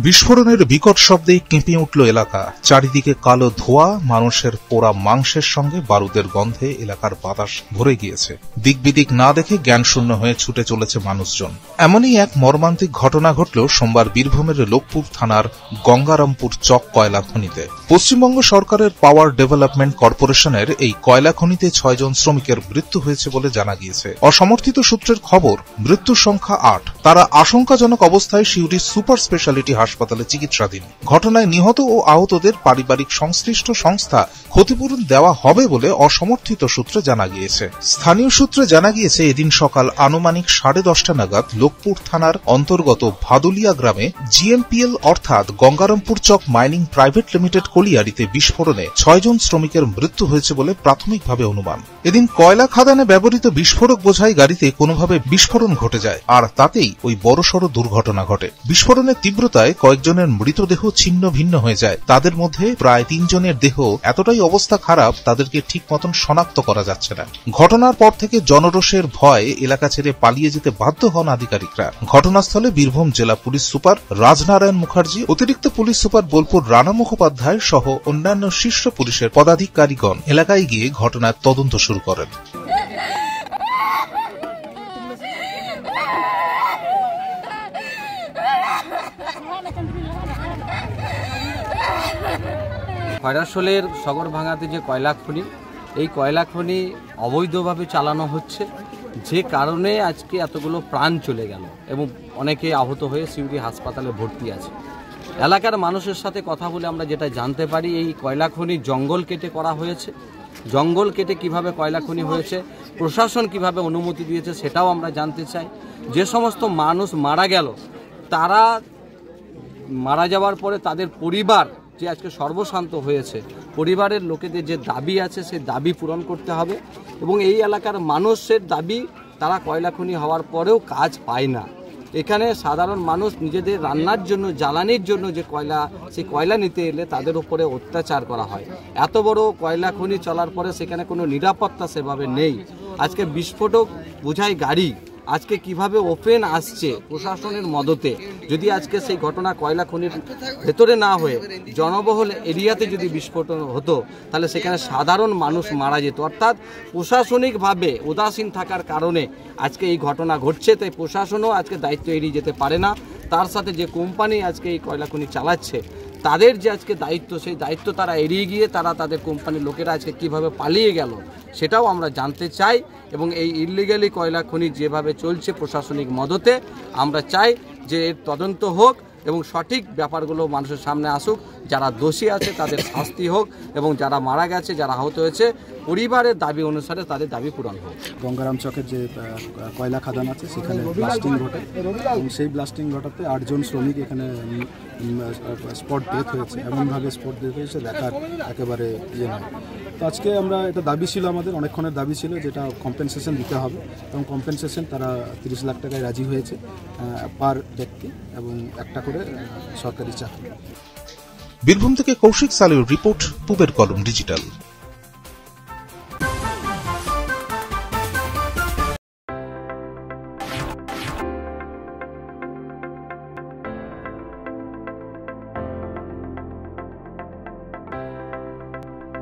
বিস্ফোরণের বিকট শব্দে কেঁপে উঠল এলাকা। চারিদিকে কালো ধোঁয়া, মানুষের পোড়া মাংসের সঙ্গে বারুদের গন্ধে এলাকার বাতাস ভরে গিয়েছে। দিকবিদিক না দেখে জ্ঞানশূন্য হয়ে ছুটে চলেছে মানুষজন। এমনই এক মর্মান্তিক ঘটনা ঘটল সোমবার বীরভূমের লোকপুর থানার গঙ্গারামপুর চক কয়লা খনিতে। পশ্চিমবঙ্গ সরকারের পাওয়ার ডেভেলপমেন্ট কর্পোরেশনের এই কয়লা খনিতে 6 জন শ্রমিকের মৃত্যু হয়েছে বলে জানা গিয়েছে। অসমর্থিত সূত্রের খবর, মৃত্যুর সংখ্যা 8। তারা আশঙ্কাজনক অবস্থায় সিউড়ি সুপার স্পেশালিটি হাসপাতালে চিকিৎসাধীন। ঘটনায় নিহত ও আহতদের পারিবারিক সংশ্লিষ্ট সংস্থা ক্ষতিপূরণ দেওয়া হবে বলে অসমর্থিত সূত্রে জানা গিয়েছে। স্থানীয় সূত্রে জানা গিয়েছে, এদিন সকাল আনুমানিক 10:30 নাগাদ লোকপুর থানার অন্তর্গত ভাদুলিয়া গ্রামে জিএমপিএল অর্থাৎ গঙ্গারামপুর চক মাইনিং প্রাইভেট লিমিটেড কলিয়ারিতে বিস্ফোরণে 6 জন শ্রমিকের মৃত্যু হয়েছে বলে প্রাথমিকভাবে অনুমান। এদিন কয়লা খাদানে ব্যবহৃত বিস্ফোরক বোঝাই গাড়িতে কোনোভাবে বিস্ফোরণ ঘটে যায়, আর তাতেই ওই বড়সড় দুর্ঘটনা ঘটে। বিস্ফোরণের তীব্রতায় কয়েকজনের মৃতদেহ ছিন্ন ভিন্ন হয়ে যায়। তাদের মধ্যে প্রায় 3 জনের দেহ এতটাই অবস্থা খারাপ, তাদেরকে ঠিক মতন শনাক্ত করা যাচ্ছে না। ঘটনার পর থেকে জনরোষের ভয়ে এলাকা ছেড়ে পালিয়ে যেতে বাধ্য হন আধিকারিকরা। ঘটনাস্থলে বীরভূম জেলা পুলিশ সুপার রাজনারায়ণ মুখার্জি, অতিরিক্ত পুলিশ সুপার বোলপুর রানা মুখোপাধ্যায় সহ অন্যান্য শীর্ষ পুলিশের পদাধিকারীগণ এলাকায় গিয়ে ঘটনার তদন্ত শুরু করেন। খয়রাশোলের সগরভাঙাতে যে কয়লা খনি, এই কয়লা খনি অবৈধভাবে চালানো হচ্ছে, যে কারণে আজকে এতগুলো প্রাণ চলে গেল এবং অনেকে আহত হয়ে সিউড়ি হাসপাতালে ভর্তি আছে। এলাকার মানুষের সাথে কথা বলে আমরা যেটা জানতে পারি, এই কয়লা খনি জঙ্গল কেটে করা হয়েছে। জঙ্গল কেটে কিভাবে কয়লা খনি হয়েছে, প্রশাসন কিভাবে অনুমতি দিয়েছে সেটাও আমরা জানতে চাই। যে সমস্ত মানুষ মারা গেল, তারা মারা যাওয়ার পরে তাদের পরিবার যে আজকে সর্বশান্ত হয়েছে, পরিবারের লোকেদের যে দাবি আছে সেই দাবি পূরণ করতে হবে। এবং এই এলাকার মানুষের দাবি, তারা কয়লা খনি হওয়ার পরেও কাজ পায় না। এখানে সাধারণ মানুষ নিজেদের রান্নার জন্য, জ্বালানির জন্য যে কয়লা, সেই কয়লা নিতে এলে তাদের উপরে অত্যাচার করা হয়। এত বড় কয়লা খনি চলার পরে সেখানে কোনো নিরাপত্তা সেভাবে নেই। আজকে বিস্ফোরক বোঝাই গাড়ি আজকে কিভাবে ওপেন আসছে প্রশাসনের মদতে, যদি আজকে সেই ঘটনা কয়লা খনির ভেতরে না হয়ে জনবহুল এরিয়াতে যদি বিস্ফোরণ হতো, তাহলে সেখানে সাধারণ মানুষ মারা যেত। অর্থাৎ প্রশাসনিকভাবে উদাসীন থাকার কারণে আজকে এই ঘটনা ঘটছে। তাই প্রশাসনও আজকে দায়িত্ব এড়িয়ে যেতে পারে না। তার সাথে যে কোম্পানি আজকে এই কয়লা খনি চালাচ্ছে, তাদের যে আজকে দায়িত্ব, সেই দায়িত্ব তারা এড়িয়ে গিয়ে তাদের কোম্পানির লোকেরা আজকে কীভাবে পালিয়ে গেল সেটাও আমরা জানতে চাই। এবং এই ইললিগালি কয়লা খনি যেভাবে চলছে প্রশাসনিক মদতে, আমরা চাই যে এর তদন্ত হোক এবং সঠিক ব্যাপারগুলো মানুষের সামনে আসুক। যারা দোষী আছে তাদের শাস্তি হোক এবং যারা মারা গেছে, যারা আহত হয়েছে, পরিবারের দাবি অনুসারে তাদের দাবি পূরণ হোক। গঙ্গারাম চকের যে কয়লা খাদান আছে সেখানে ব্লাস্টিং ঘটে এবং সেই ব্লাস্টিং ঘটাতে 8 জন শ্রমিক এখানে স্পট ডেথ হয়েছে। এমনভাবে স্পট ডেথ হয়েছে দেখার একেবারে ইয়ে নয়। তো আজকে আমরা এটা দাবি ছিল, আমাদের অনেকক্ষণের দাবি ছিল, যেটা কম্পেনসেশন দিতে হবে এবং কম্পেনসেশন তারা 30 লাখ টাকায় রাজি হয়েছে পার ব্যক্তি এবং একটা করে সরকারি চাকরি। বীরভূম থেকে কৌশিক সালের রিপোর্ট, পূবের কলম ডিজিটাল।